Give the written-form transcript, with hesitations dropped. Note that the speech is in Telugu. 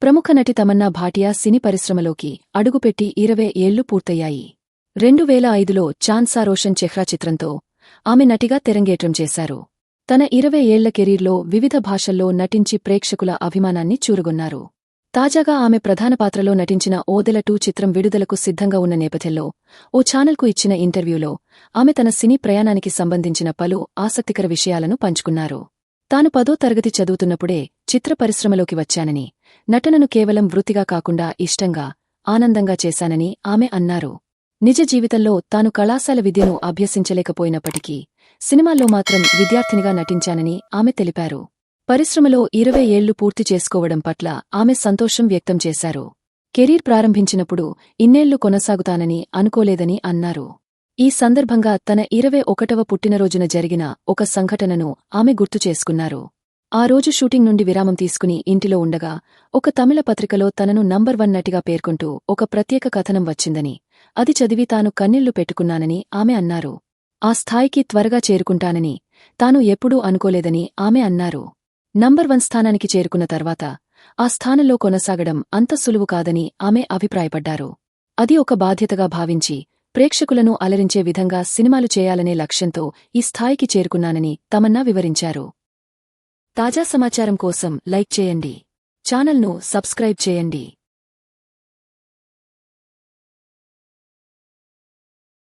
ప్రముఖ నటి తమన్నా భాటియా సినీ పరిశ్రమలోకి అడుగుపెట్టి 20 ఏళ్లు పూర్తయ్యాయి. 2005లో చాంద్ సా రోషన్ చెహ్రా చిత్రంతో ఆమె నటిగా తెరంగేట్రం చేశారు. తన 20 ఏళ్ల కెరీర్లో వివిధ భాషల్లో నటించి ప్రేక్షకుల అభిమానాన్ని చూరగొన్నారు. తాజాగా ఆమె ప్రధాన పాత్రలో నటించిన ఓదెల 2 చిత్రం విడుదలకు సిద్ధంగా ఉన్న నేపథ్యంలో ఓ ఛానల్కు ఇచ్చిన ఇంటర్వ్యూలో ఆమె తన సినీ ప్రయాణానికి సంబంధించిన పలు ఆసక్తికర విషయాలను పంచుకున్నారు. తాను 10వ తరగతి చదువుతున్నప్పుడే చిత్ర పరిశ్రమలోకి వచ్చానని, నటనను కేవలం వృత్తిగా కాకుండా ఇష్టంగా, ఆనందంగా చేశానని ఆమె అన్నారు. నిజ జీవితంలో తాను కళాశాల విద్యను అభ్యసించలేకపోయినప్పటికీ సినిమాల్లో మాత్రం విద్యార్థినిగా నటించానని ఆమె తెలిపారు. పరిశ్రమలో 20 ఏళ్లు పూర్తి చేసుకోవడం పట్ల ఆమె సంతోషం వ్యక్తం చేశారు. కెరీర్ ప్రారంభించినప్పుడు ఇన్నేళ్లు కొనసాగుతానని అనుకోలేదని అన్నారు. ఈ సందర్భంగా తన 21వ పుట్టినరోజున జరిగిన ఒక సంఘటనను ఆమె గుర్తు చేసుకున్నారు. ఆ రోజు షూటింగ్ నుండి విరామం తీసుకుని ఇంటిలో ఉండగా ఒక తమిళ పత్రికలో తనను నంబర్ 1 నటిగా పేర్కొంటూ ఒక ప్రత్యేక కథనం వచ్చిందని, అది చదివి తాను కన్నీళ్లు పెట్టుకున్నానని ఆమె అన్నారు. ఆ స్థాయికి త్వరగా చేరుకుంటానని తాను ఎప్పుడూ అనుకోలేదని ఆమె అన్నారు. నంబర్ 1 స్థానానికి చేరుకున్న తర్వాత ఆ స్థానంలో కొనసాగడం అంత సులువు కాదని ఆమె అభిప్రాయపడ్డారు. అది ఒక బాధ్యతగా భావించి ప్రేక్షకులను అలరించే విధంగా సినిమాలు చేయాలనే లక్ష్యంతో ఈ స్థాయికి చేరుకున్నానని తమన్నా వివరించారు. తాజా సమాచారం కోసం లైక్ చేయండి. ఛానల్ను సబ్స్క్రైబ్ చేయండి.